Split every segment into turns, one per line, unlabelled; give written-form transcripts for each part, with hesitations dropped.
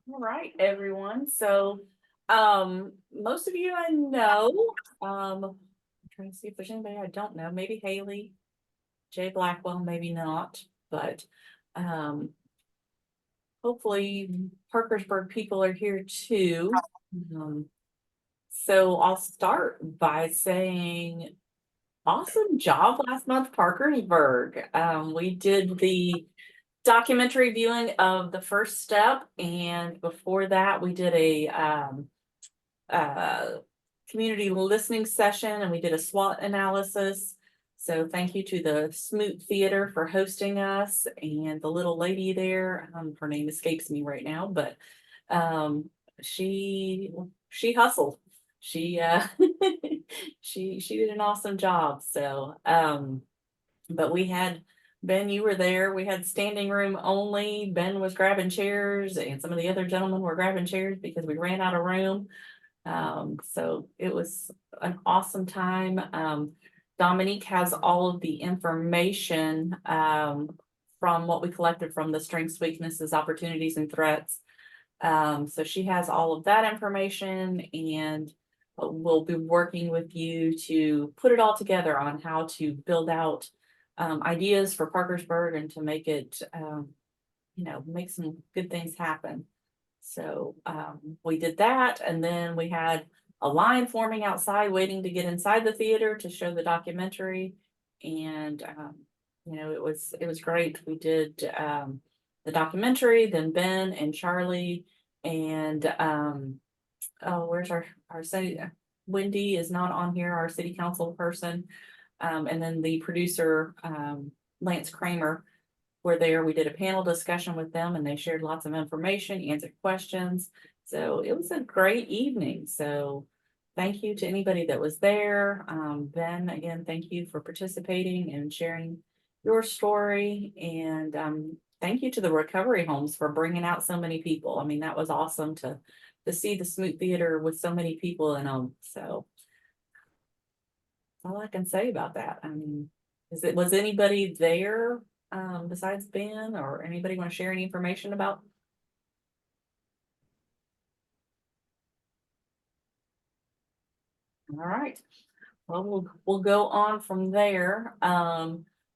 All right, everyone. So, most of you I know. I'm trying to see if there's anybody I don't know. Maybe Haley, Jay Blackwell, maybe not, but um, hopefully Parkersburg people are here too. Um, so I'll start by saying, awesome job last month, Parkersburg. We did the documentary viewing of The First Step, and before that, we did a uh, community listening session and we did a SWOT analysis. So thank you to the Smoot Theater for hosting us and the little lady there. Her name escapes me right now, but um, she hustled. She she did an awesome job. So but we had Ben, you were there. We had standing room only. Ben was grabbing chairs, and some of the other gentlemen were grabbing chairs because we ran out of room. So it was an awesome time. Dominique has all of the information from what we collected from the strengths, weaknesses, opportunities, and threats. So she has all of that information, and we'll be working with you to put it all together on how to build out ideas for Parkersburg and to make it, make some good things happen. So we did that, and then we had a line forming outside waiting to get inside the theater to show the documentary. And it was great. We did the documentary, then Ben and Charlie and oh, where's our city? Wendy is not on here, our city council person. And then the producer, Lance Kramer, were there. We did a panel discussion with them and they shared lots of information, answered questions. So it was a great evening. So thank you to anybody that was there. Ben, again, thank you for participating and sharing your story. And thank you to the recovery homes for bringing out so many people. I mean, that was awesome to see the Smoot Theater with so many people in them. So that's all I can say about that. I mean, was anybody there besides Ben, or anybody want to share any information about? All right. Well, we'll go on from there.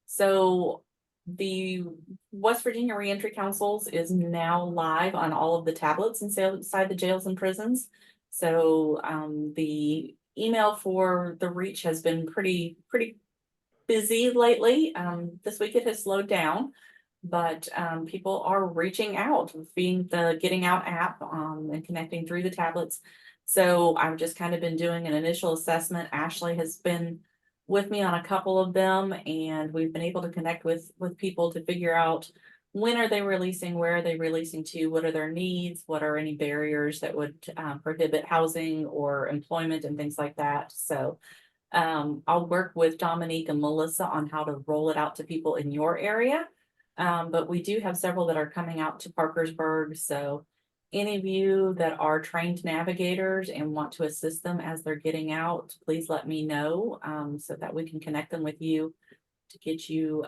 So the West Virginia Reentry Councils is now live on all of the tablets inside the jails and prisons. So the email for the reach has been pretty busy lately. This week it has slowed down, but people are reaching out, being the Getting Out app and connecting through the tablets. So I've just kind of been doing an initial assessment. Ashley has been with me on a couple of them, and we've been able to connect with people to figure out when are they releasing, where are they releasing to, what are their needs, what are any barriers that would prohibit housing or employment and things like that. So I'll work with Dominique and Melissa on how to roll it out to people in your area. But we do have several that are coming out to Parkersburg. So any of you that are trained navigators and want to assist them as they're getting out, please let me know so that we can connect them with you to get you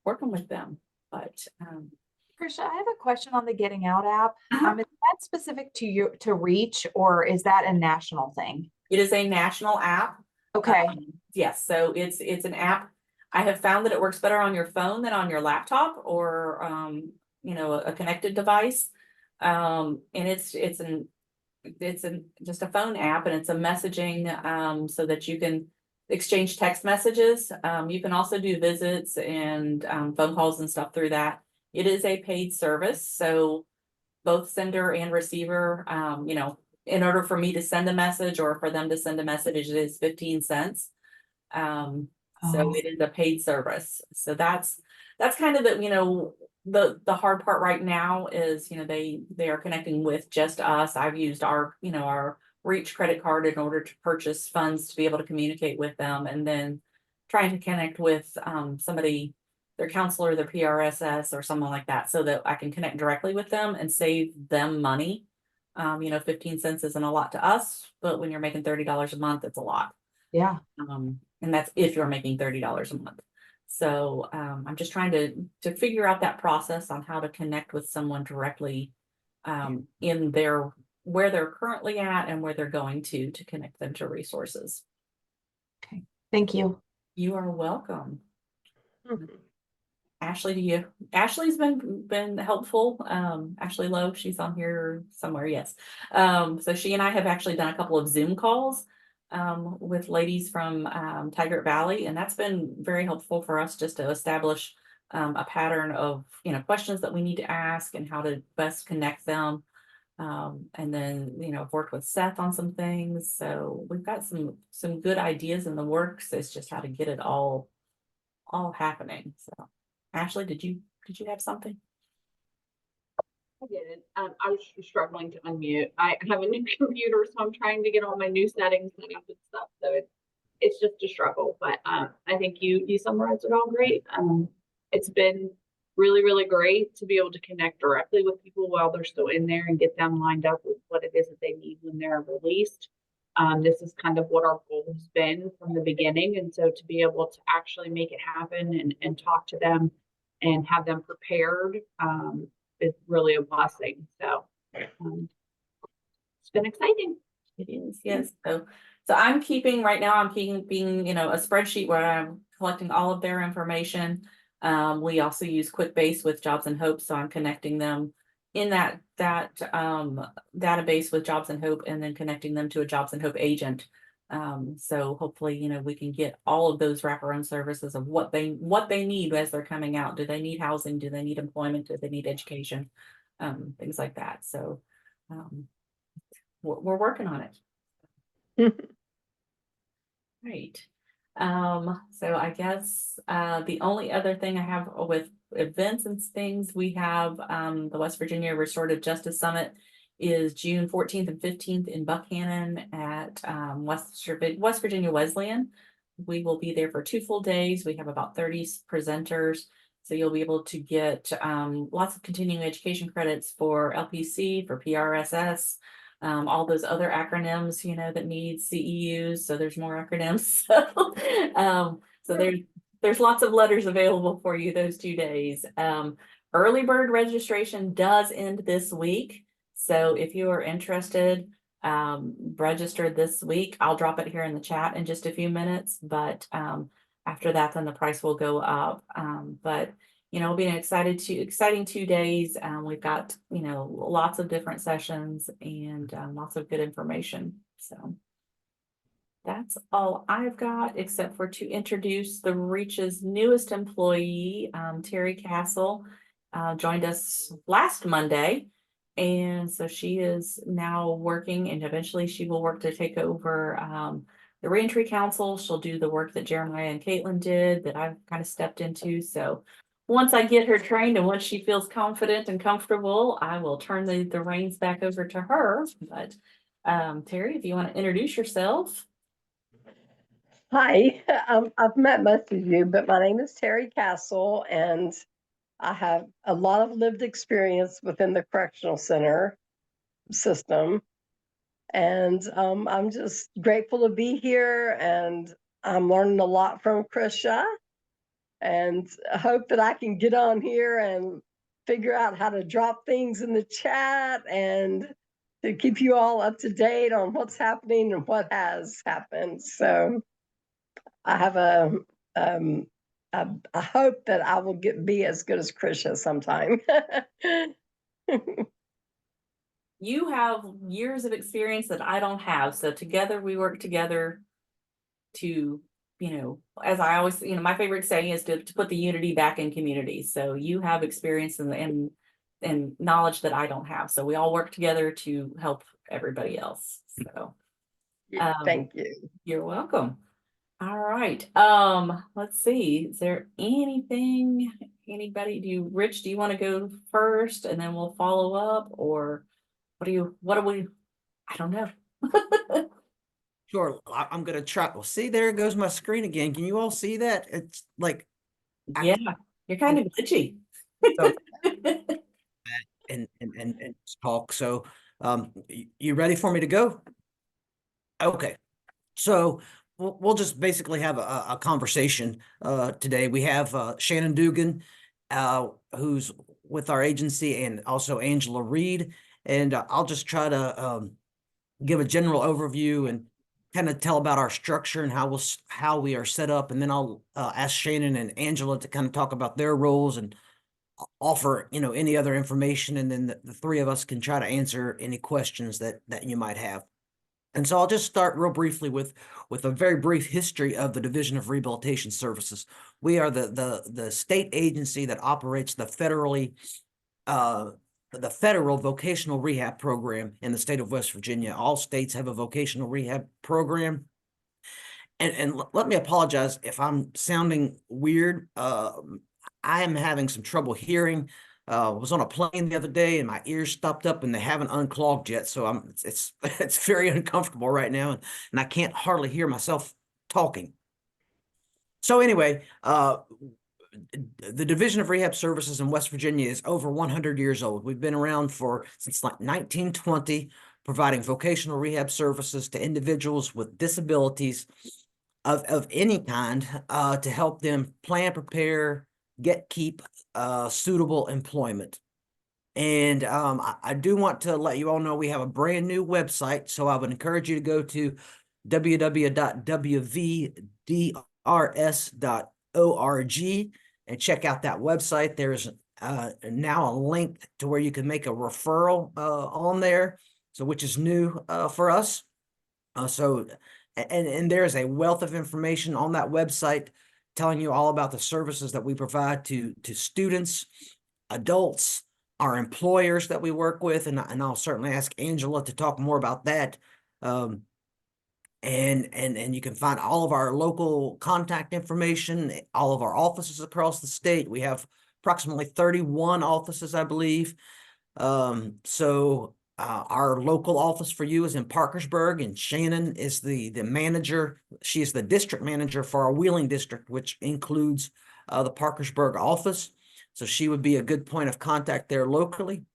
working with them. But
Krisha, I have a question on the Getting Out app.
uh-huh.
Is that specific to you to Reach, or is that a national thing?
It is a national app.
Okay.
Yes, so it's an app. I have found that it works better on your phone than on your laptop or a connected device. And it's just a phone app, and it's a messaging so that you can exchange text messages. You can also do visits and phone calls and stuff through that. It is a paid service, so both sender and receiver, in order for me to send a message or for them to send a message, it is 15 cents. So
Oh,
it is a paid service. So that's kind of the hard part right now is, they are connecting with just us. I've used our Reach credit card in order to purchase funds to be able to communicate with them, and then trying to connect with somebody, their counselor, their PRSS or someone like that, so that I can connect directly with them and save them money. 15 cents isn't a lot to us, but when you're making $30 a month, it's a lot.
yeah.
And that's if you're making $30 a month. So I'm just trying to figure out that process on how to connect with someone directly in their, where they're currently at and where they're going to connect them to resources.
Thank you.
You are welcome.
Mhm.
Ashley, Ashley's been helpful. Ashley Lowe, she's on here somewhere, yes. So she and I have actually done a couple of Zoom calls with ladies from Tigert Valley, and that's been very helpful for us just to establish a pattern of, questions that we need to ask and how to best connect them. And then, I've worked with Seth on some things, so we've got some good ideas in the works. It's just how to get it all happening. So, Ashley, did you have something?
I didn't. I was struggling to unmute. I have a new computer, so I'm trying to get all my new settings set up and stuff. So it's just a struggle. But I think you summarized it all great. It's been really, really great to be able to connect directly with people while they're still in there and get them lined up with what it is that they need when they're released. This is kind of what our goal has been from the beginning. And so to be able to actually make it happen and talk to them and have them prepared is really a blessing. So it's been exciting.
It is, yes. So I'm keeping right now, I'm keeping, a spreadsheet where I'm collecting all of their information. We also use QuickBase with Jobs and Hope, so I'm connecting them in that database with Jobs and Hope, and then connecting them to a Jobs and Hope agent. So hopefully, we can get all of those wraparound services of what they need as they're coming out. Do they need housing? Do they need employment? Do they need education? Things like that. So we're working on it. Right. So I guess the only other thing I have with events and things, we have the West Virginia Restorative Justice Summit is June 14th and 15th in Buckhannon at West Virginia Wesleyan. We will be there for 2 full days. We have about 30 presenters. So you'll be able to get lots of continuing education credits for LPC, for PRSS, all those other acronyms, that need CEUs. So there's more acronyms. So there's lots of letters available for you those 2 days. Early bird registration does end this week. So if you are interested, register this week. I'll drop it here in the chat in just a few minutes, but after that, then the price will go up. But it'll be an exciting 2 days. We've got, lots of different sessions and lots of good information. So that's all I've got, except for to introduce the Reach's newest employee, Terry Castle, joined us last Monday. And so she is now working, and eventually she will work to take over the Reentry Council. She'll do the work that Jeremiah and Caitlin did that I've kind of stepped into. So once I get her trained and once she feels confident and comfortable, I will turn the reins back over to her. But Terry, if you want to introduce yourself.
Hi, I've met most of you, but my name is Terry Castle, and I have a lot of lived experience within the correctional center system. And I'm just grateful to be here, and I'm learning a lot from Krisha, and I hope that I can get on here and figure out how to drop things in the chat and to keep you all up to date on what's happening and what has happened. So I have I hope that I will be as good as Krisha sometime.
You have years of experience that I don't have. So together we work together to, as I always, my favorite saying is to put the unity back in communities. So you have experience and knowledge that I don't have. So we all work together to help everybody else. So
Thank you.
You're welcome. All right. Let's see. Is there anybody, Rich, do you want to go first and then we'll follow up, or what do we, I don't know.
Sure, I'm gonna try. Well, see, there goes my screen again. Can you all see that? It's like,
Yeah, you're kind of glitchy.
So- and talk. So, you ready for me to go? Okay. So we'll just basically have a conversation today. We have Shannon Dugan, who's with our agency, and also Angela Reed. and I'll just try to give a general overview and kind of tell about our structure and how we are set up, and then I'll ask Shannon and Angela to kind of talk about their roles and offer, you know, any other information, and then the three of us can try to answer any questions that you might have. And so I'll just start real briefly with a very brief history of the Division of Rehabilitation Services. We are the state agency that operates the federal vocational rehab program in the state of West Virginia. All states have a vocational rehab program. And let me apologize if I'm sounding weird. I am having some trouble hearing. I was on a plane the other day and my ears stopped up and they haven't unclogged yet. So it's it's very uncomfortable right now, and I can't hardly hear myself talking. So anyway, the Division of Rehab Services in West Virginia is over 100 years old. We've been around since like 1920, providing vocational rehab services to individuals with disabilities of any kind, to help them plan, prepare, keep suitable employment. And I do want to let you all know we have a brand new website, so I would encourage you to go to www.wvdrs.org and check out that website. There's now a link to where you can make a referral on there, so which is new for us. And there's a wealth of information on that website telling you all about the services that we provide to students, adults, our employers that we work with, and I'll certainly ask Angela to talk more about that. And you can find all of our local contact information, all of our offices across the state. We have approximately 31 offices, I believe. Our local office for you is in Parkersburg, and Shannon is the manager. She is the district manager for our Wheeling district, which includes the Parkersburg office. So she would be a good point of contact there locally.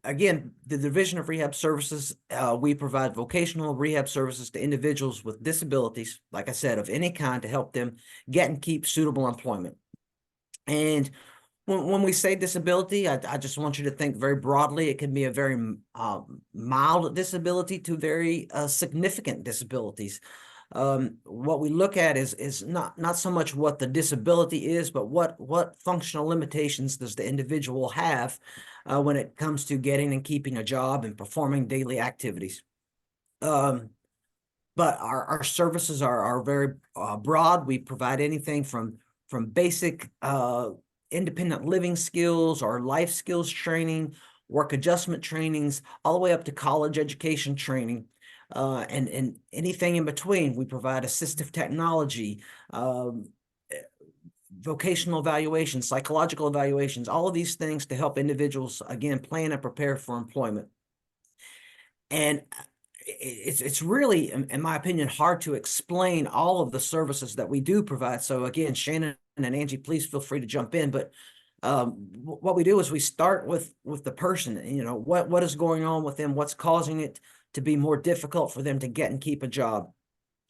Again, the Division of Rehab Services, we provide vocational rehab services to individuals with disabilities, like I said, of any kind, to help them get and keep suitable employment. And when we say disability, I just want you to think very broadly. It can be a very mild disability to very significant disabilities. What we look at is not so much what the disability is, but what functional limitations does the individual have when it comes to getting and keeping a job and performing daily activities. But our services are very broad. We provide anything from basic independent living skills or life skills training, work adjustment trainings, all the way up to college education training. And anything in between. We provide assistive technology, vocational evaluations, psychological evaluations, all of these things to help individuals, again, plan and prepare for employment. And it's really, in my opinion, hard to explain all of the services that we do provide. So again, Shannon and Angie, please feel free to jump in. But what we do is we start with the person, you know, what is going on with them, what's causing it to be more difficult for them to get and keep a job.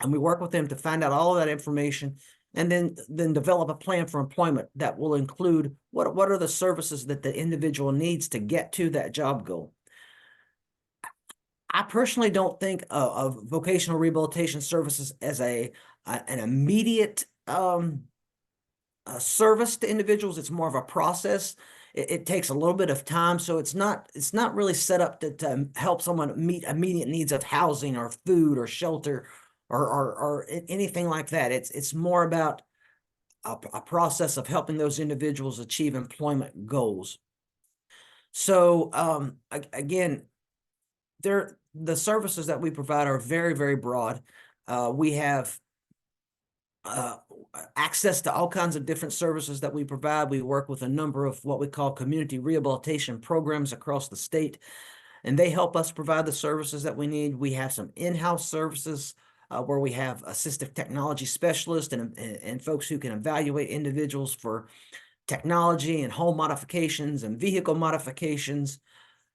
And we work with them to find out all of that information, and then develop a plan for employment that will include what are the services that the individual needs to get to that job goal. I personally don't think of vocational rehabilitation services as an immediate service to individuals. It's more of a process. It takes a little bit of time, so it's not really set up to help someone meet immediate needs of housing or food or shelter or anything like that. It's more about a process of helping those individuals achieve employment goals. So again, the services that we provide are very, very broad. We have access to all kinds of different services that we provide. We work with a number of what we call community rehabilitation programs across the state, and they help us provide the services that we need. We have some in-house services where we have assistive technology specialists and folks who can evaluate individuals for technology and home modifications and vehicle modifications.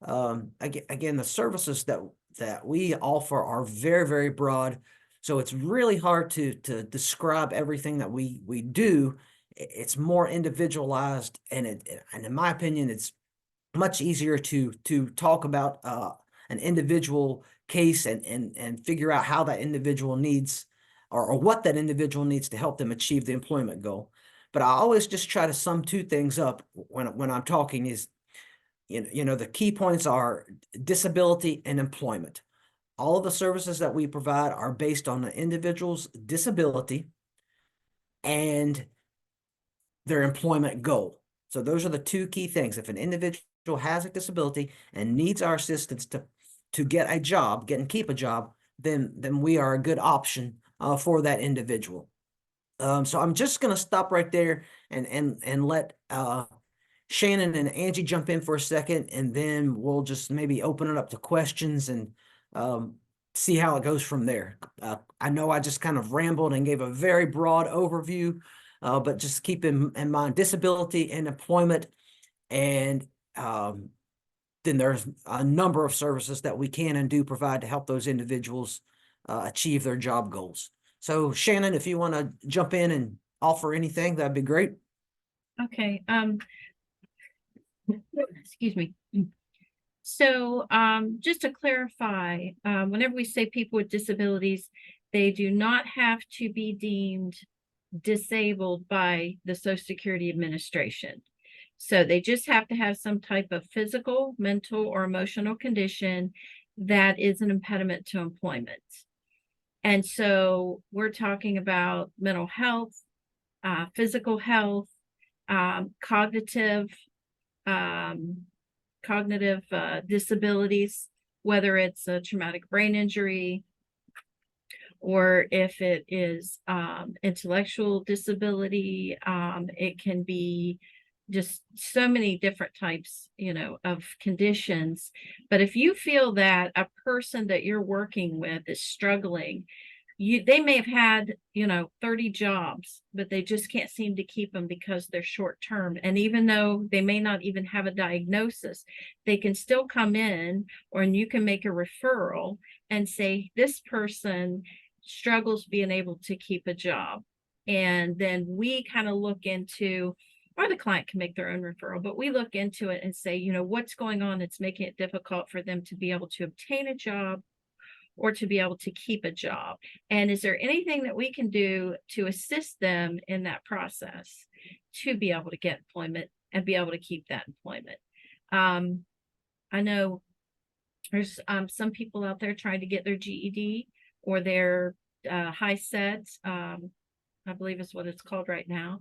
Again, the services that we offer are very, very broad. So it's really hard to describe everything that we do. It's more individualized, and in my opinion, much easier to talk about an individual case and figure out how that individual needs or what that individual needs to help them achieve the employment goal. But I always just try to sum two things up when I'm talking is, the key points are disability and employment. All of the services that we provide are based on the individual's disability and their employment goal. So those are the two key things. If an individual has a disability and needs our assistance to get a job, get and keep a job, then we are a good option for that individual. So I'm just going to stop right there and let Shannon and Angie jump in for a second, and then we'll just maybe open it up to questions and see how it goes from there. I know I just kind of rambled and gave a very broad overview, but just keep in mind disability and employment, and then there's a number of services that we can and do provide to help those individuals achieve their job goals. So Shannon, if you want to jump in and offer anything, that'd be great.
Okay, excuse me. So, just to clarify, whenever we say people with disabilities, they do not have to be deemed disabled by the Social Security Administration. So they just have to have some type of physical, mental, or emotional condition that is an impediment to employment. And so we're talking about mental health, physical health, cognitive disabilities, whether it's a traumatic brain injury or if it is intellectual disability. It can be just so many different types, of conditions. But if you feel that a person that you're working with is struggling, they may have had, 30 jobs, but they just can't seem to keep them because they're short term. And even though they may not even have a diagnosis, they can still come in, and you can make a referral and say, this person struggles being able to keep a job. And then we kind of look into, or the client can make their own referral, but we look into it and say, what's going on that's making it difficult for them to be able to obtain a job or to be able to keep a job? And is there anything that we can do to assist them in that process to be able to get employment and be able to keep that employment? I know there's some people out there trying to get their GED or their high sets, I believe is what it's called right now.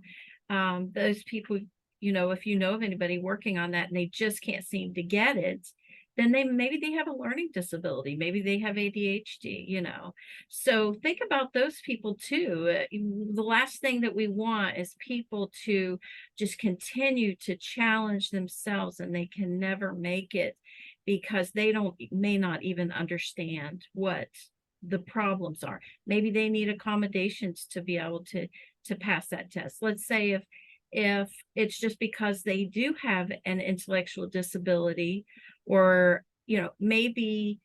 Those people, if you know of anybody working on that and they just can't seem to get it, then maybe they have a learning disability, maybe they have ADHD, So think about those people too. The last thing that we want is people to just continue to challenge themselves and they can never make it because they may not even understand what the problems are. Maybe they need accommodations to be able to pass that test. Let's say if it's just because they do have an intellectual disability, or maybe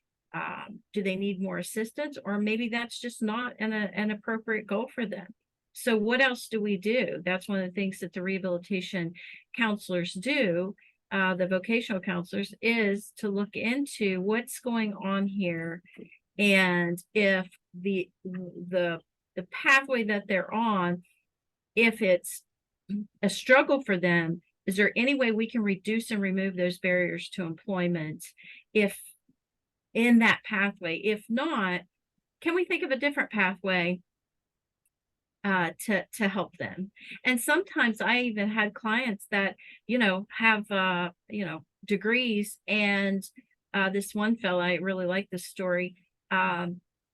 do they need more assistance, or maybe that's just not an appropriate goal for them. So what else do we do? That's one of the things that the rehabilitation counselors do, the vocational counselors, is to look into what's going on here. And if the pathway that they're on, if it's a struggle for them, is there any way we can reduce and remove those barriers to employment if in that pathway? If not, can we think of a different pathway to help them? And sometimes I even had clients that, have, degrees. And this one fella, I really like this story.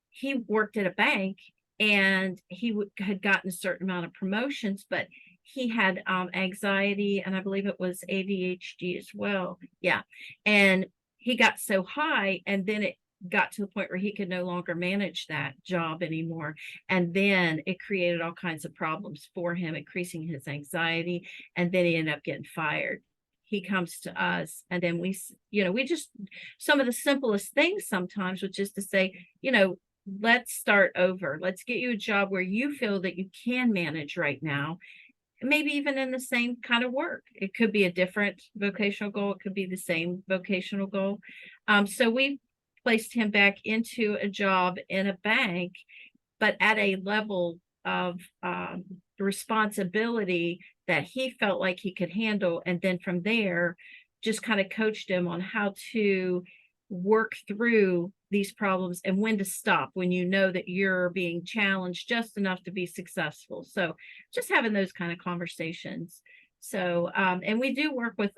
He worked at a bank and he had gotten a certain amount of promotions, but he had anxiety, and I believe it was ADHD as well. Yeah. And he got so high, and then it got to the point where he could no longer manage that job anymore. And then it created all kinds of problems for him, increasing his anxiety. And then he ended up getting fired. He comes to us, and then we just, some of the simplest things sometimes, which is to say, let's start over. Let's get you a job where you feel that you can manage right now. maybe even in the same kind of work. It could be a different vocational goal. It could be the same vocational goal. So we placed him back into a job in a bank, but at a level of responsibility that he felt like he could handle. And then from there, just kind of coached him on how to work through these problems and when to stop when you know that you're being challenged just enough to be successful. So just having those kind of conversations. So and we do work with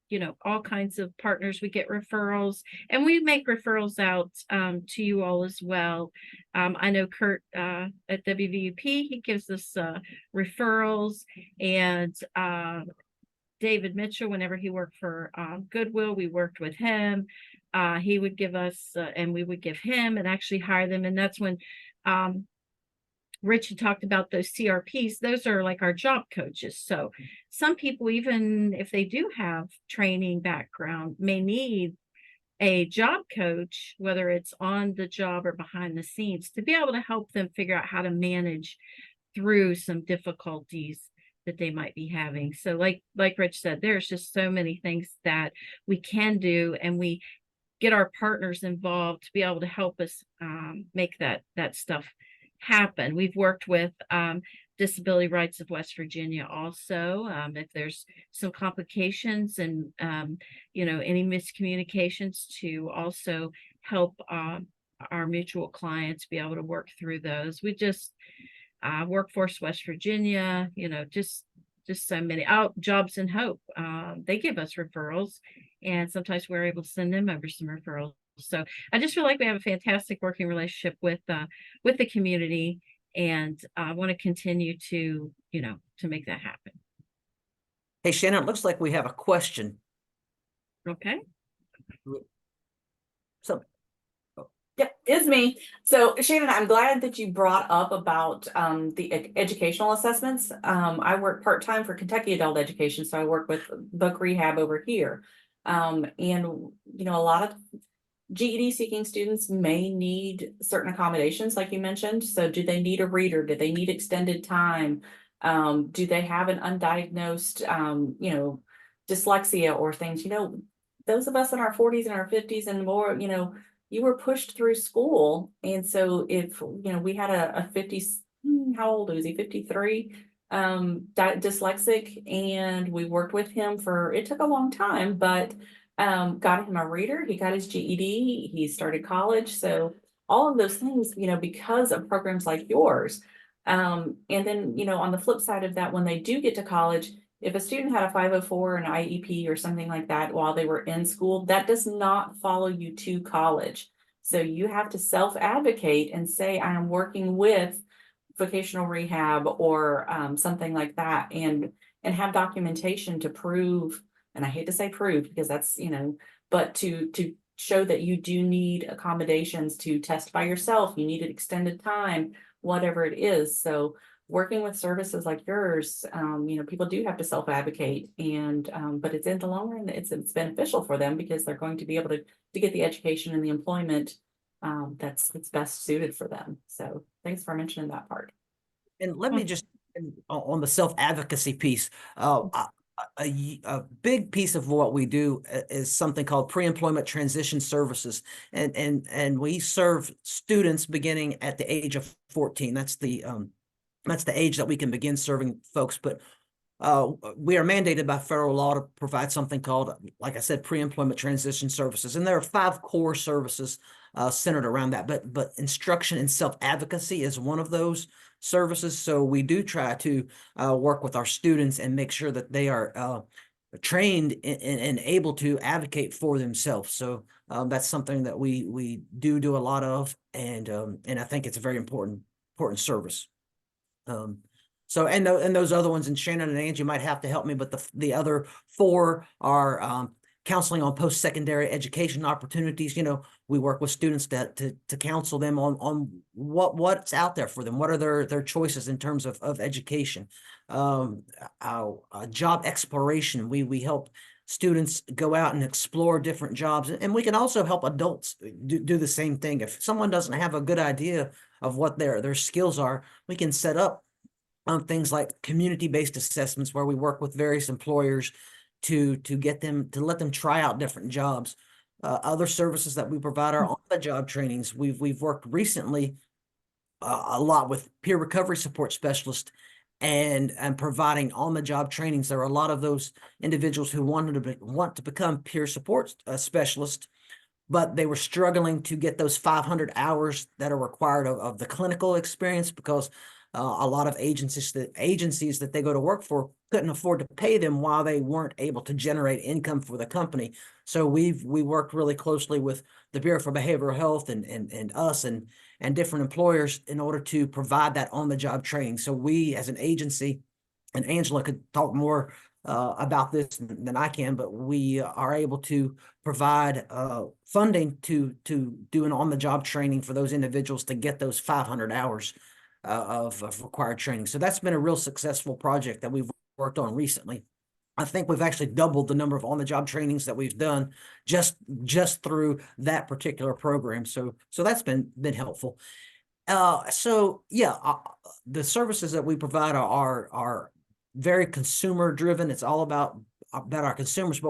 you know, all kinds of partners. We get referrals and we make referrals out to you all as well. I know Kurt at WVUP, he gives us referrals, and David Mitchell, whenever he worked for Goodwill, we worked with him. He would give us, and we would give him and actually hire them. And that's when Rich had talked about those CRPs. Those are like our job coaches. So some people, even if they do have training background, may need a job coach, whether it's on the job or behind the scenes, to be able to help them figure out how to manage through some difficulties that they might be having. So like Rich said, there's just so many things that we can do, and we get our partners involved to be able to help us make that stuff happen. We've worked with Disability Rights of West Virginia also. If there's some complications and you know, any miscommunications, to also help our mutual clients be able to work through those. We just Workforce West Virginia, you know, just so many. Jobs and Hope, they give us referrals, and sometimes we're able to send them over some referrals. So I just feel like we have a fantastic working relationship with the community, and I want to continue to, you know, to make that happen.
Hey, Shannon, it looks like we have a question.
Okay.
So,
Yeah, it's me. So Shannon, I'm glad that you brought up about the educational assessments. I work part-time for Kentucky Adult Education, so I work with Book Rehab over here. And you know, a lot of GED seeking students may need certain accommodations, like you mentioned. So do they need a reader? Do they need extended time? Do they have an undiagnosed you know, dyslexia or things? You know, those of us in our 40s and our 50s and more, you know, you were pushed through school. And so if, you know, we had a 50, how old was he? 53, dyslexic, and we worked with him for, it took a long time, but got him a reader. He got his GED, he started college. So all of those things, you know, because of programs like yours. And then, you know, on the flip side of that, when they do get to college, if a student had a 504, an IEP or something like that while they were in school, that does not follow you to college. So you have to self-advocate and say, I am working with vocational rehab or something like that, and have documentation to prove, and I hate to say prove because that's, you know, but to show that you do need accommodations to test by yourself, you need an extended time, whatever it is. So working with services like yours, you know, people do have to self-advocate, and but it's in the long run, it's beneficial for them because they're going to be able to get the education and the employment that's best suited for them. So thanks for mentioning that part.
and let me just, on the self-advocacy piece, a big piece of what we do is something called pre-employment transition services, and we serve students beginning at the age of 14. That's the age that we can begin serving folks, but we are mandated by federal law to provide something called, like I said, pre-employment transition services, and there are 5 core services centered around that. But instruction and self-advocacy is one of those services. So we do try to work with our students and make sure that they are trained and able to advocate for themselves. So that's something that we do a lot of, and I think it's a very important service. So and those other ones, and Shannon and Angie might have to help me, but the other 4 are counseling on post-secondary education opportunities. You know, we work with students to counsel them on what's out there for them. What are their choices in terms of education? Job exploration. We help students go out and explore different jobs, and we can also help adults do the same thing. If someone doesn't have a good idea of what their skills are, we can set up on things like community-based assessments where we work with various employers to get them, to let them try out different jobs. Other services that we provide are on-the-job trainings. We've worked recently a lot with peer recovery support specialists and providing on-the-job trainings. There are a lot of those individuals who want to become peer support specialists, but they were struggling to get those 500 hours that are required of the clinical experience because a lot of agencies that they go to work for couldn't afford to pay them while they weren't able to generate income for the company. So we worked really closely with the Bureau for Behavioral Health and us and different employers in order to provide that on-the-job training. So we, as an agency, and Angela could talk more about this than I can, but we are able to provide funding to do an on-the-job training for those individuals to get those 500 hours of required training. So that's been a real successful project that we've worked on recently. I think we've actually doubled the number of on-the-job trainings that we've done just through that particular program. So that's been helpful. So yeah, the services that we provide are very consumer driven. It's all about our consumers,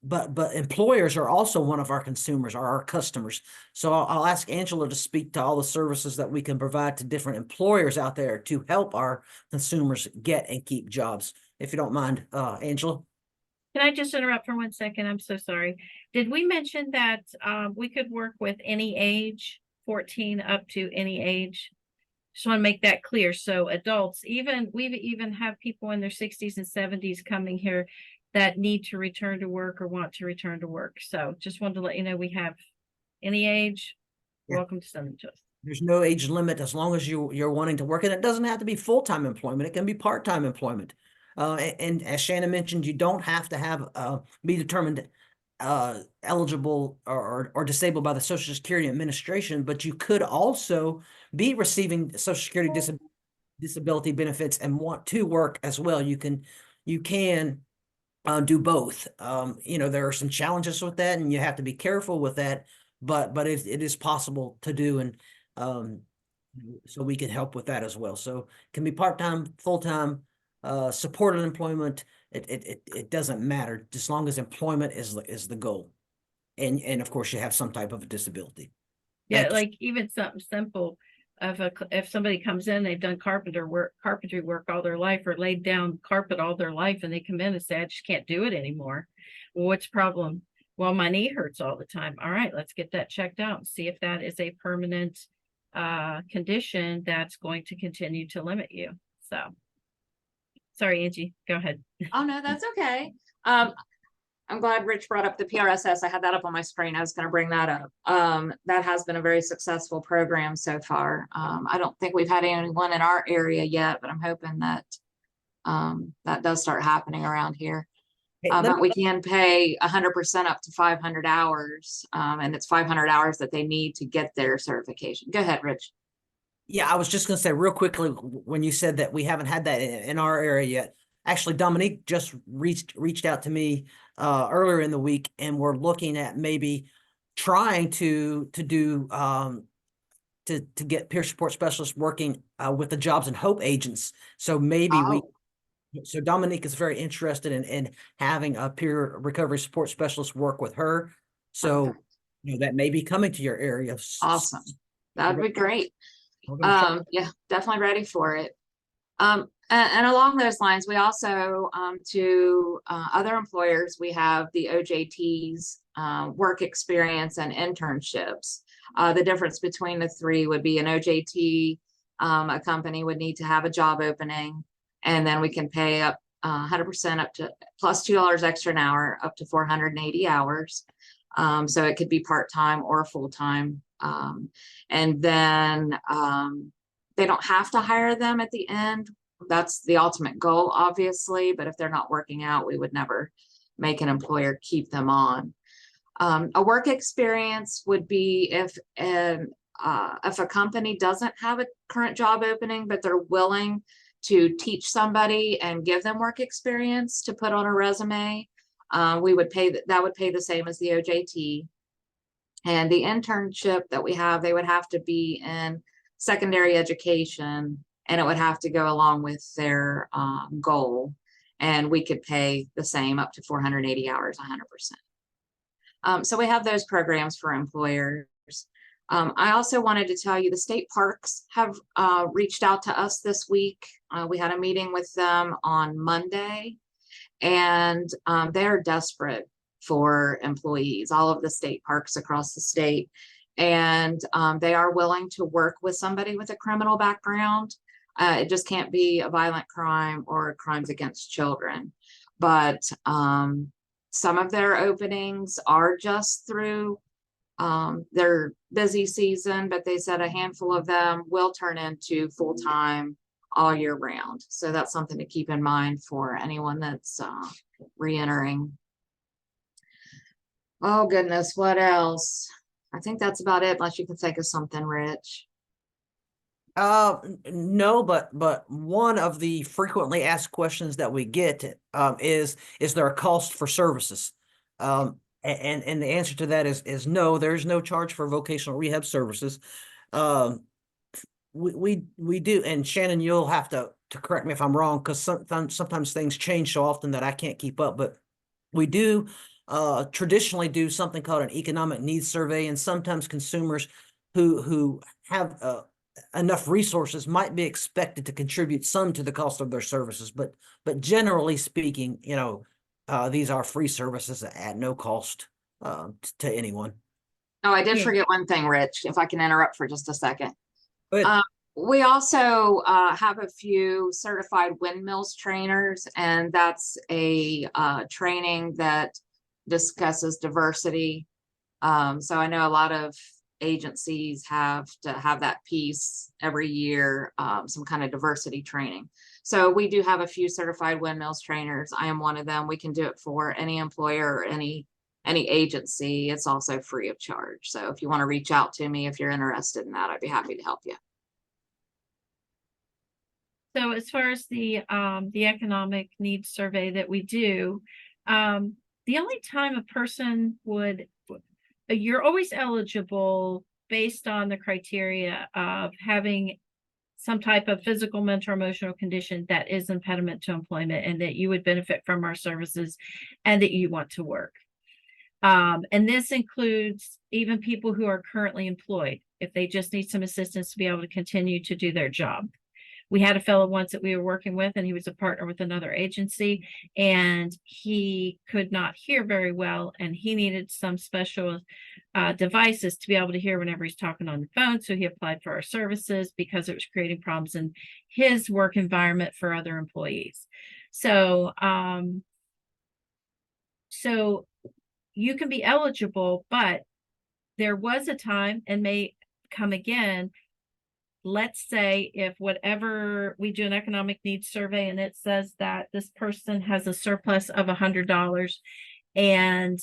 but employers are also one of our consumers, are our customers. So I'll ask Angela to speak to all the services that we can provide to different employers out there to help our consumers get and keep jobs. If you don't mind, Angela.
Can I just interrupt for 1 second? I'm so sorry. Did we mention that we could work with any age, 14 up to any age? Just want to make that clear. So adults, we've even have people in their 60s and 70s coming here that need to return to work or want to return to work. So just wanted to let you know we have any age.
Yeah.
Welcome to send them to us.
There's no age limit as long as you're wanting to work, and it doesn't have to be full-time employment. It can be part-time employment. And as Shannon mentioned, you don't have to have be determined eligible or disabled by the Social Security Administration, but you could also be receiving Social Security disability benefits and want to work as well. You can do both. There are some challenges with that, and you have to be careful with that, but it is possible to do, and so we can help with that as well. So it can be part-time, full-time, supported employment. It doesn't matter, as long as employment is the goal, and of course you have some type of a disability.
Yeah,
Thank you.
like even something simple. If somebody comes in, they've done carpentry work all their life or laid down carpet all their life, and they come in and say, I just can't do it anymore. Well, what's the problem? Well, my knee hurts all the time. All right, let's get that checked out and see if that is a permanent condition that's going to continue to limit you. So sorry, Angie, go ahead.
Oh, no, that's okay. I'm glad Rich brought up the PRSS. I had that up on my screen. I was going to bring that up. That has been a very successful program so far. I don't think we've had anyone in our area yet, but I'm hoping that that does start happening around here.
Hey,
But we can pay 100% up to 500 hours, and it's 500 hours that they need to get their certification. Go ahead, Rich.
Yeah, I was just going to say real quickly, when you said that we haven't had that in our area yet, actually Dominique just reached out to me earlier in the week, and we're looking at maybe trying to get peer support specialists working with the Jobs and Hope agents. So maybe so Dominique is very interested in having a peer recovery support specialist work with her. So that may be coming to your area.
Awesome. That'd be great.
We're gonna try.
Yeah, definitely ready for it. And along those lines, we also, to other employers, we have the OJTs, work experience and internships. The difference between the three would be an OJT, a company would need to have a job opening, and then we can pay up 100% up to plus $2 extra an hour, up to 480 hours. So it could be part-time or full-time. And then they don't have to hire them at the end. That's the ultimate goal, obviously, but if they're not working out, we would never make an employer keep them on. A work experience would be if a company doesn't have a current job opening, but they're willing to teach somebody and give them work experience to put on a resume, we would pay that would pay the same as the OJT. And the internship that we have, they would have to be in secondary education and it would have to go along with their goal. And we could pay the same up to 480 hours, 100%. So we have those programs for employers. I also wanted to tell you the state parks have reached out to us this week. We had a meeting with them on Monday, and they're desperate for employees, all of the state parks across the state. And they are willing to work with somebody with a criminal background. It just can't be a violent crime or crimes against children. But some of their openings are just through their busy season, but they said a handful of them will turn into full-time all year round. So that's something to keep in mind for anyone that's re-entering. Oh goodness, what else? I think that's about it, unless you can think of something, Rich.
No, but one of the frequently asked questions that we get is there a cost for services? And the answer to that is no, there's no charge for vocational rehab services. We do, and Shannon, you'll have to correct me if I'm wrong, because sometimes things change so often that I can't keep up, but we do traditionally do something called an economic needs survey, and sometimes consumers who have enough resources might be expected to contribute some to the cost of their services, but generally speaking, you know, these are free services at no cost to anyone.
Oh, I did
Yeah.
forget one thing, Rich, if I can interrupt for just a second.
But
We also have a few certified windmills trainers, and that's a training that discusses diversity. So I know a lot of agencies have to have that piece every year, some kind of diversity training. So we do have a few certified windmills trainers. I am one of them. We can do it for any employer or any agency. It's also free of charge. So if you want to reach out to me, if you're interested in that, I'd be happy to help you.
So as far as the economic needs survey that we do, the only time a person would, you're always eligible based on the criteria of having some type of physical, mental, or emotional condition that is impediment to employment, and that you would benefit from our services and that you want to work. And this includes even people who are currently employed, if they just need some assistance to be able to continue to do their job. We had a fellow once that we were working with, and he was a partner with another agency, and he could not hear very well, and he needed some special devices to be able to hear whenever he's talking on the phone. So he applied for our services because it was creating problems in his work environment for other employees. So, so you can be eligible, but there was a time, and may come again, let's say if whatever, we do an economic needs survey and it says that this person has a surplus of $100 and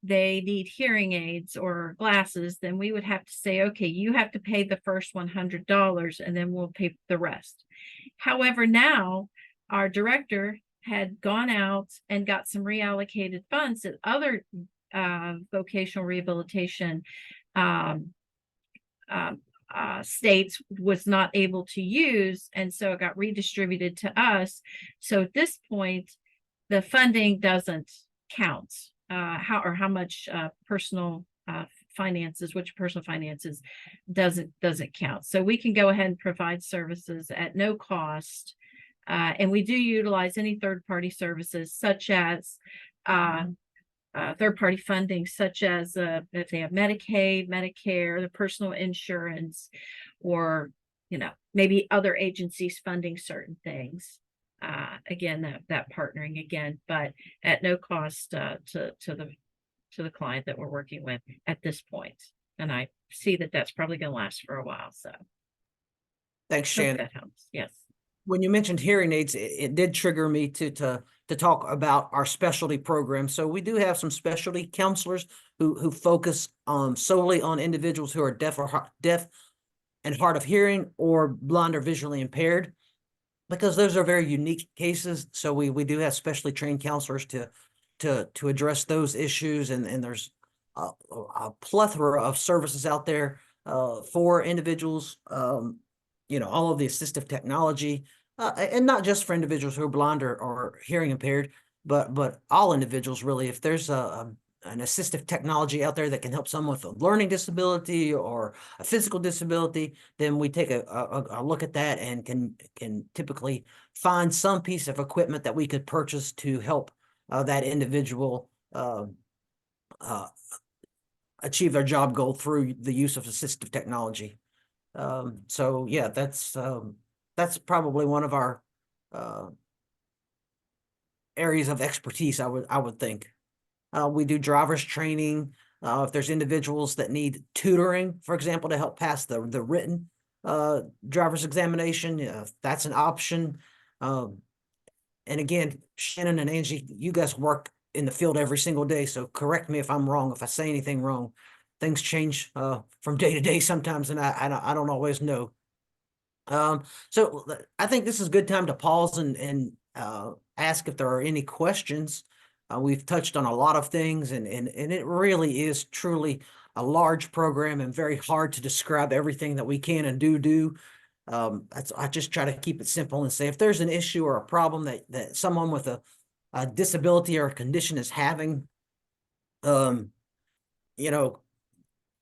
they need hearing aids or glasses, then we would have to say, okay, you have to pay the first $100 and then we'll pay the rest. However, now our director had gone out and got some reallocated funds that other vocational rehabilitation states was not able to use, and so it got redistributed to us. So at this point, the funding doesn't count. How much personal finances, which personal finances doesn't count. So we can go ahead and provide services at no cost, and we do utilize any third-party services, such as third-party funding, such as if they have Medicaid, Medicare, the personal insurance, or maybe other agencies funding certain things. Again, that partnering again, but at no cost to the client that we're working with at this point. And I see that that's probably going to last for a while. So
thanks,
hope
Shannon.
that helps. Yes.
When you mentioned hearing aids, it did trigger me to talk about our specialty program. So we do have some specialty counselors who focus solely on individuals who are deaf and hard of hearing, or blind or visually impaired, because those are very unique cases. So we do have specially trained counselors to address those issues, and there's a plethora of services out there for individuals all of the assistive technology, and not just for individuals who are blind or hearing impaired, but all individuals really. If there's an assistive technology out there that can help someone with a learning disability or a physical disability, then we take a look at that and can typically find some piece of equipment that we could purchase to help that individual achieve their job goal through the use of assistive technology. So yeah, that's probably one of our areas of expertise, I would think. We do driver's training. If there's individuals that need tutoring, for example, to help pass the written driver's examination, that's an option. And again, Shannon and Angie, you guys work in the field every single day, so correct me if I'm wrong, if I say anything wrong. Things change from day to day sometimes, and I don't always know. So I think this is a good time to pause and ask if there are any questions. We've touched on a lot of things, and it really is truly a large program and very hard to describe everything that we can and do. I just try to keep it simple and say, if there's an issue or a problem that someone with a disability or a condition is having, and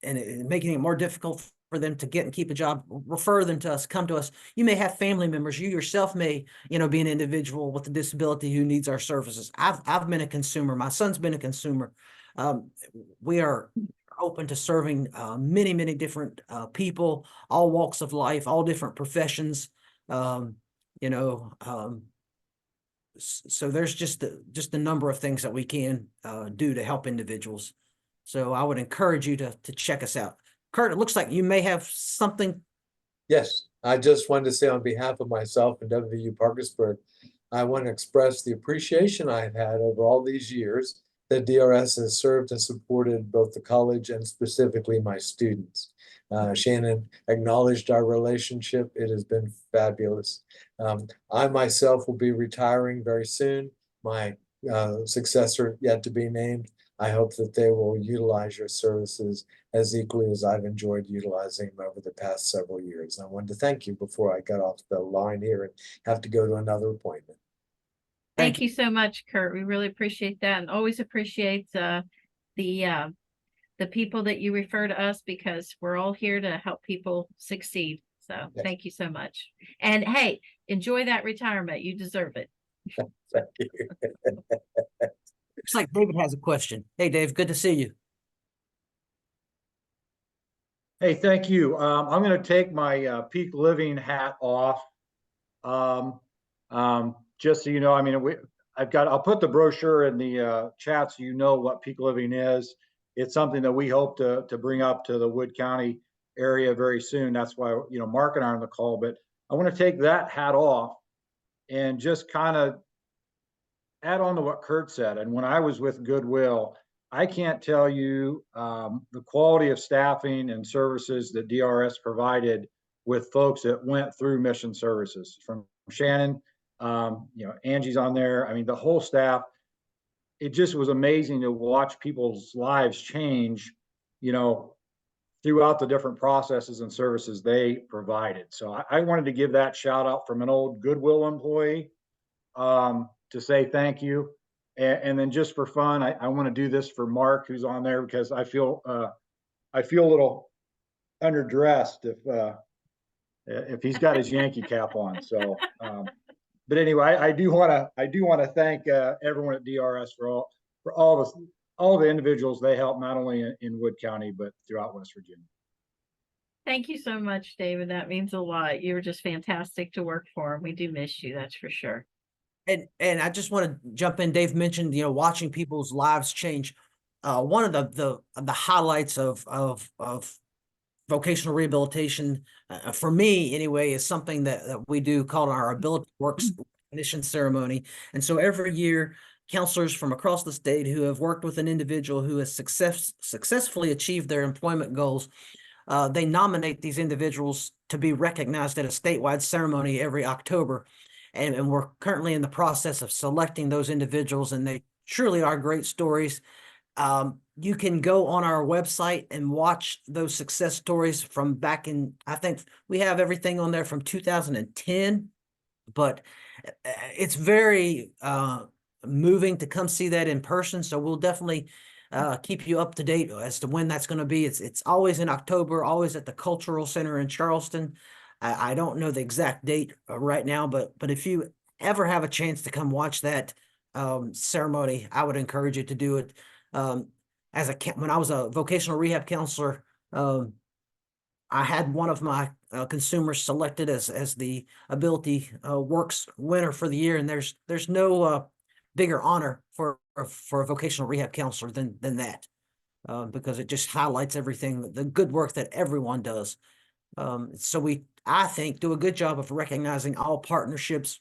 making it more difficult for them to get and keep a job, refer them to us, come to us. You may have family members. You yourself may, be an individual with a disability who needs our services. I've been a consumer. My son's been a consumer. We are open to serving many, many different people, all walks of life, all different professions. So there's just a number of things that we can do to help individuals. So I would encourage you to check us out. Kurt, it looks like you may have something.
Yes, I just wanted to say on behalf of myself and WVU Parkersburg, I want to express the appreciation I've had over all these years that DRS has served and supported both the college and specifically my students. Shannon acknowledged our relationship. It has been fabulous. I myself will be retiring very soon. My successor yet to be named. I hope that they will utilize your services as equally as I've enjoyed utilizing them over the past several years. I wanted to thank you before I got off the line here and have to go to another appointment.
Thank you so much, Kurt. We really appreciate that, and always appreciate the people that you refer to us, because we're all here to help people succeed. So
Yes.
Thank you so much. And hey, enjoy that retirement. You deserve it.
Thank you.
Looks like David has a question. Hey, Dave, good to see you.
Hey, thank you. I'm going to take my Peak Living hat off. Just so you know, I'll put the brochure in the chat so you know what Peak Living is. It's something that we hope to bring up to the Wood County area very soon. That's why, Mark and I are on the call, but I want to take that hat off and just kind of add on to what Kurt said. And when I was with Goodwill, I can't tell you the quality of staffing and services that DRS provided with folks that went through mission services. From Shannon, Angie's on there. The whole staff. It just was amazing to watch people's lives change, throughout the different processes and services they provided. So I wanted to give that shout out from an old Goodwill employee to say thank you. And then just for fun, I want to do this for Mark, who's on there, because I feel a little underdressed if he's got his Yankee cap on. So, but anyway, I do want to thank everyone at DRS for all the individuals they help, not only in Wood County but throughout West Virginia.
Thank you so much, David. That means a lot. You were just fantastic to work for. We do miss you, that's for sure.
And I just want to jump in. Dave mentioned, watching people's lives change. One of the highlights of vocational rehabilitation, for me anyway, is something that we do called our Ability Works recognition ceremony. And so every year, counselors from across the state who have worked with an individual who has successfully achieved their employment goals, they nominate these individuals to be recognized at a statewide ceremony every October. And we're currently in the process of selecting those individuals, and they truly are great stories. You can go on our website and watch those success stories from back in, I think we have everything on there from 2010, but it's very moving to come see that in person. So we'll definitely keep you up to date as to when that's going to be. It's always in October, always at the Cultural Center in Charleston. I don't know the exact date right now, but if you ever have a chance to come watch that ceremony, I would encourage you to do it. When I was a vocational rehab counselor, I had one of my consumers selected as the Ability Works winner for the year, and there's no bigger honor for a vocational rehab counselor than that, because it just highlights everything, the good work that everyone does. So I think, do a good job of recognizing all partnerships.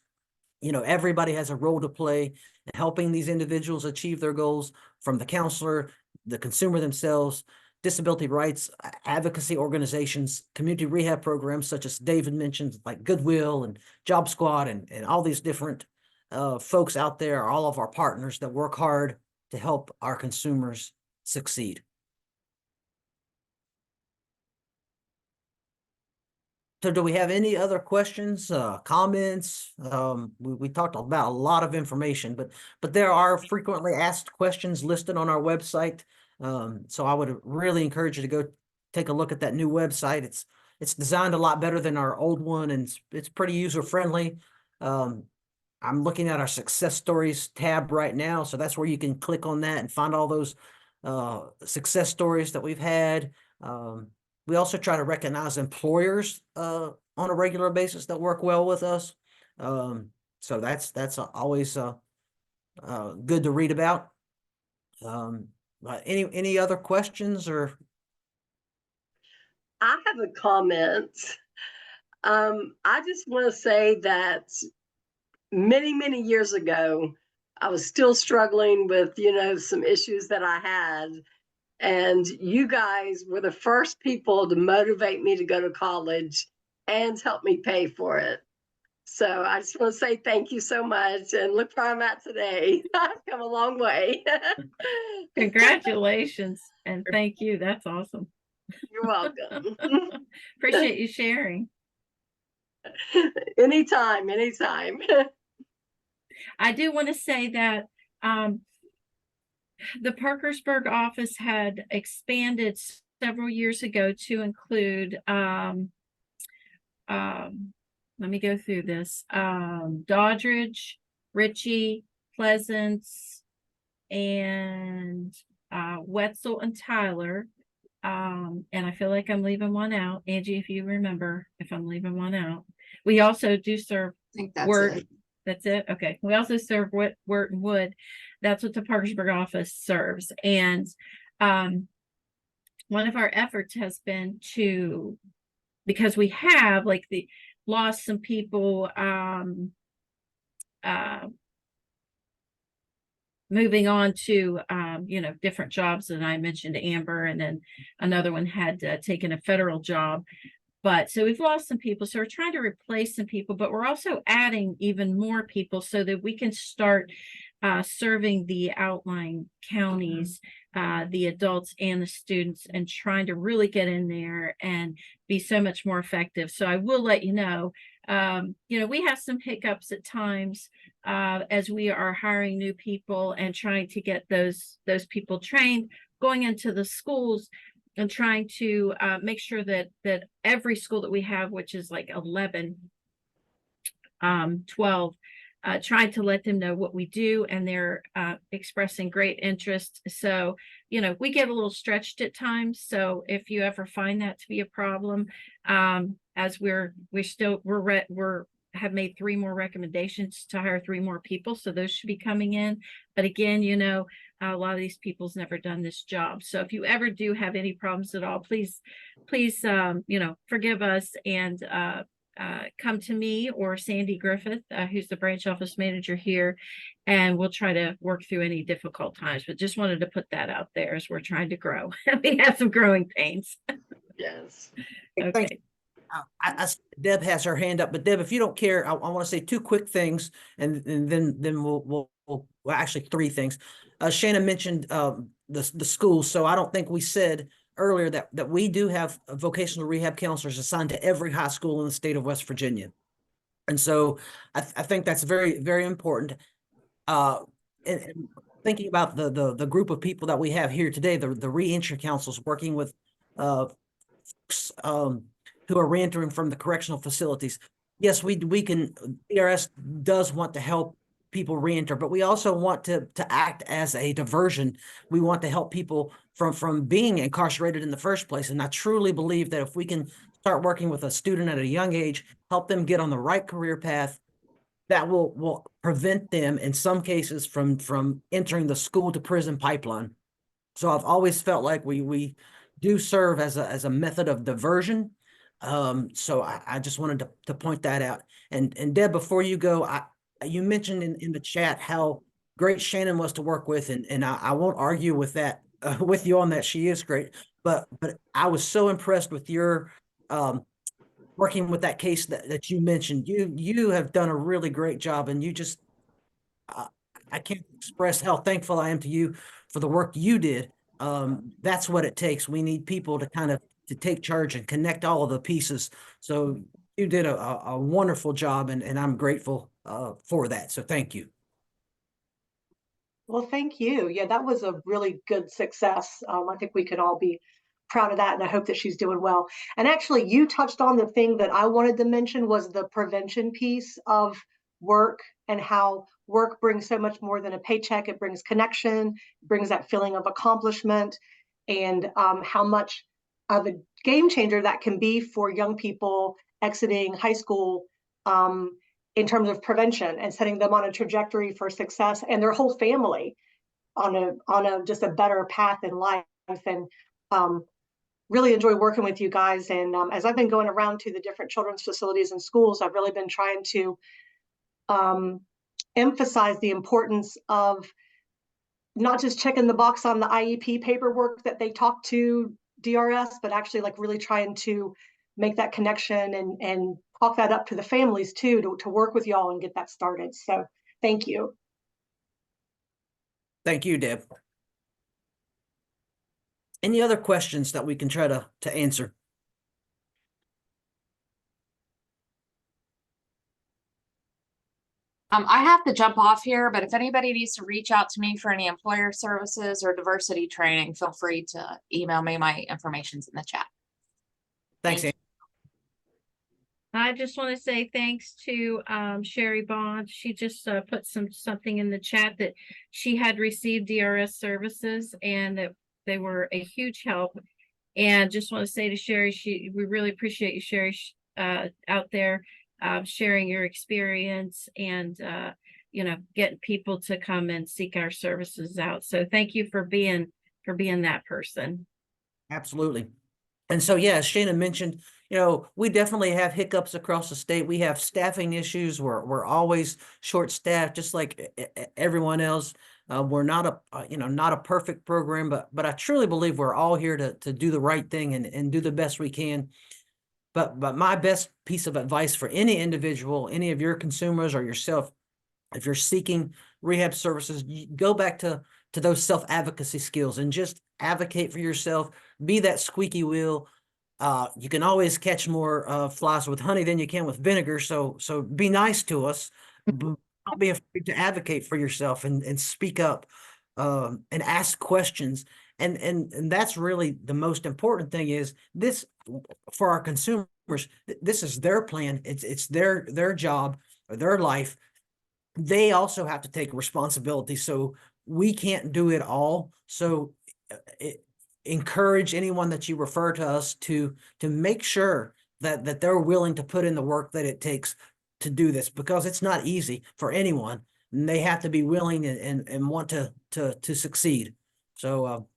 Everybody has a role to play in helping these individuals achieve their goals, from the counselor, the consumer themselves, disability rights advocacy organizations, community rehab programs such as David mentioned, like Goodwill and Job Squad, and all these different folks out there are all of our partners that work hard to help our consumers succeed. So do we have any other questions, comments? We talked about a lot of information, but there are frequently asked questions listed on our website. So I would really encourage you to go take a look at that new website. It's designed a lot better than our old one, and it's pretty user friendly. I'm looking at our success stories tab right now, so that's where you can click on that and find all those success stories that we've had. We also try to recognize employers on a regular basis that work well with us. So that's always good to read about. Any other questions or?
I have a comment. I just want to say that many, many years ago, I was still struggling with, some issues that I had. And you guys were the first people to motivate me to go to college and help me pay for it. So I just want to say thank you so much, and look where I'm at today. I've come a long way.
Congratulations and thank you. That's awesome.
You're welcome.
Appreciate you sharing.
Anytime.
I do want to say that the Parkersburg office had expanded several years ago to include let me go through this. Doddridge, Ritchie, Pleasance, and Wetzel and Tyler. And I feel like I'm leaving one out. Angie, if you remember, if I'm leaving one out. We also do serve
I think that's
Wirt.
it.
That's it. Okay. We also serve Wirt and Wood. That's what the Parkersburg office serves. And one of our efforts has been to, because we have lost some people moving on to different jobs. And I mentioned Amber, and then another one had taken a federal job. But so we've lost some people. So we're trying to replace some people, but we're also adding even more people so that we can start serving the outlying counties, the adults and the students, and trying to really get in there and be so much more effective. So I will let you know, we have some hiccups at times as we are hiring new people and trying to get those people trained, going into the schools and trying to make sure that every school that we have, which is like 11, 12, trying to let them know what we do, and they're expressing great interest. So, we get a little stretched at times. So if you ever find that to be a problem, as we have made 3 more recommendations to hire 3 more people. So those should be coming in. But again, a lot of these people's never done this job. So if you ever do have any problems at all, please, forgive us and come to me or Sandy Griffith, who's the branch office manager here, and we'll try to work through any difficult times. But just wanted to put that out there as we're trying to grow. We have some growing pains.
Yes.
Okay.
Deb has her hand up, but Deb, if you don't care, I want to say 2 quick things, and then we'll actually 3 things. Shannon mentioned the schools. So I don't think we said earlier that we do have vocational rehab counselors assigned to every high school in the state of West Virginia. And so I think that's very, very important. And thinking about the group of people that we have here today, the reentry councils working with folks, who are reentering from the correctional facilities. Yes, we can, DRS does want to help people reenter, but we also want to act as a diversion. We want to help people from being incarcerated in the first place. And I truly believe that if we can start working with a student at a young age, help them get on the right career path, that will prevent them in some cases from entering the school to prison pipeline. So I've always felt like we do serve as a method of diversion. So I just wanted to point that out. And Deb, before you go, you mentioned in the chat how great Shannon was to work with, and I won't argue with that with you on that. She is great, but I was so impressed with your working with that case that you mentioned. You have done a really great job, and you just I can't express how thankful I am to you for the work you did. That's what it takes. We need people to take charge and connect all of the pieces. So you did a wonderful job, and I'm grateful for that. So thank you.
Well, thank you. Yeah, that was a really good success. I think we could all be proud of that, and I hope that she's doing well. And actually, you touched on the thing that I wanted to mention was the prevention piece of work, and how work brings so much more than a paycheck. It brings connection, brings that feeling of accomplishment, and how much of a game changer that can be for young people exiting high school, in terms of prevention and setting them on a trajectory for success, and their whole family on a just a better path in life. And really enjoy working with you guys. And as I've been going around to the different children's facilities and schools, I've really been trying to emphasize the importance of not just checking the box on the IEP paperwork that they talk to DRS, but actually like really trying to make that connection and talk that up to the families too, to work with y'all and get that started. So thank you.
Thank you, Deb. Any other questions that we can try to answer?
I have to jump off here, but if anybody needs to reach out to me for any employer services or diversity training, feel free to email me. My information's in the chat.
Thanks,
Thank
Ann.
I just want to say thanks to Sherry Bond. She just put something in the chat that she had received DRS services and that they were a huge help. And just want to say to Sherry, we really appreciate you, Sherry, out there sharing your experience and getting people to come and seek our services out. So thank you for being that person.
Absolutely. And so, yeah, as Shannon mentioned, we definitely have hiccups across the state. We have staffing issues. We're always short-staffed, just like everyone else. We're not a perfect program, but I truly believe we're all here to do the right thing and do the best we can. But my best piece of advice for any individual, any of your consumers or yourself, if you're seeking rehab services, you go back to those self-advocacy skills and just advocate for yourself. Be that squeaky wheel. You can always catch more flies with honey than you can with vinegar. So be nice to us. Don't be afraid to advocate for yourself and speak up and ask questions. And that's really the most important thing is this for our consumers. This is their plan. It's their job or their life. They also have to take responsibility. So we can't do it all. So encourage anyone that you refer to us to make sure that they're willing to put in the work that it takes to do this, because it's not easy for anyone, and they have to be willing and want to succeed. So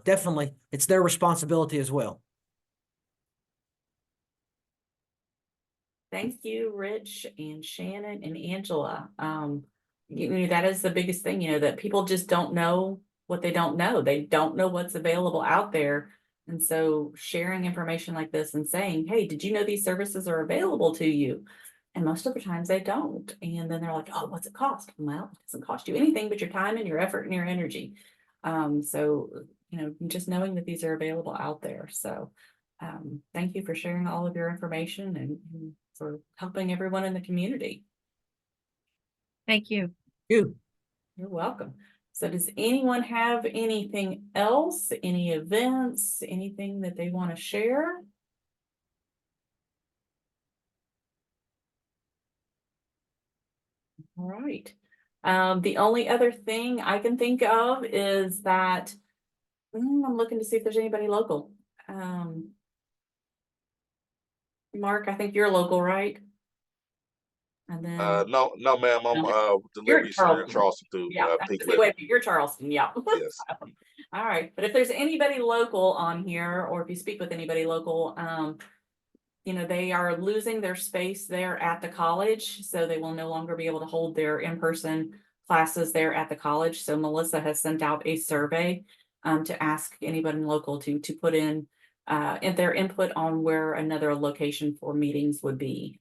definitely it's their responsibility as well.
Thank you, Rich and Shannon and Angela. That is the biggest thing, that people just don't know what they don't know. They don't know what's available out there. And so sharing information like this and saying, hey, did you know these services are available to you? And most of the times they don't. And then they're like, oh, what's it cost? Well, it doesn't cost you anything but your time and your effort and your energy. So, you know, just knowing that these are available out there. So, thank you for sharing all of your information and for helping everyone in the community.
Thank you.
You.
You're welcome. So does anyone have anything else, any events, anything that they want to share? All right. The only other thing I can think of is that I'm looking to see if there's anybody local. Mark, I think you're local, right? And then
No, ma'am, I'm with the
you're
Liberty Center in
Charleston.
Charleston through
Yeah,
Pink
wait,
Liberty.
you're Charleston, yeah.
Yes.
All right, but if there's anybody local on here, or if you speak with anybody local, you know, they are losing their space there at the college, so they will no longer be able to hold their in-person classes there at the college. So Melissa has sent out a survey to ask anybody local to put in their input on where another location for meetings would be.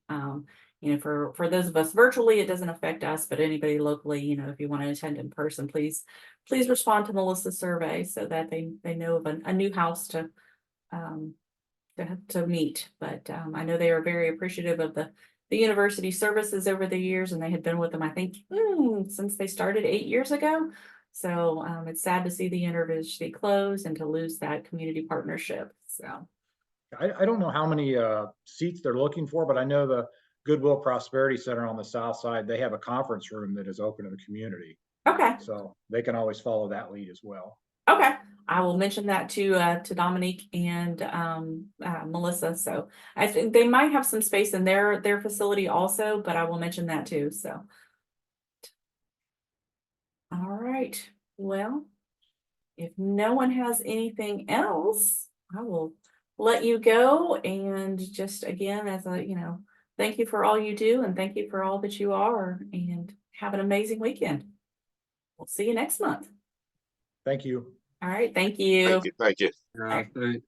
You know, for those of us virtually, it doesn't affect us, but anybody locally, you know, if you want to attend in person, please respond to Melissa's survey so that they know of a new house to meet. But I know they are very appreciative of the university services over the years, and they had been with them, I think, since they started 8 years ago. So it's sad to see the university close and to lose that community partnership. So
I don't know how many seats they're looking for, but I know the Goodwill Prosperity Center on the south side, they have a conference room that is open to the community.
okay.
So they can always follow that lead as well.
Okay, I will mention that to Dominique and Melissa. So I think they might have some space in their facility also, but I will mention that too. So. All right, well, if no one has anything else, I will let you go. And just again, as a, you know, thank you for all you do and thank you for all that you are, and have an amazing weekend. We'll see you next month.
Thank you.
All right, thank you.
Thank you. Thank you.
All right.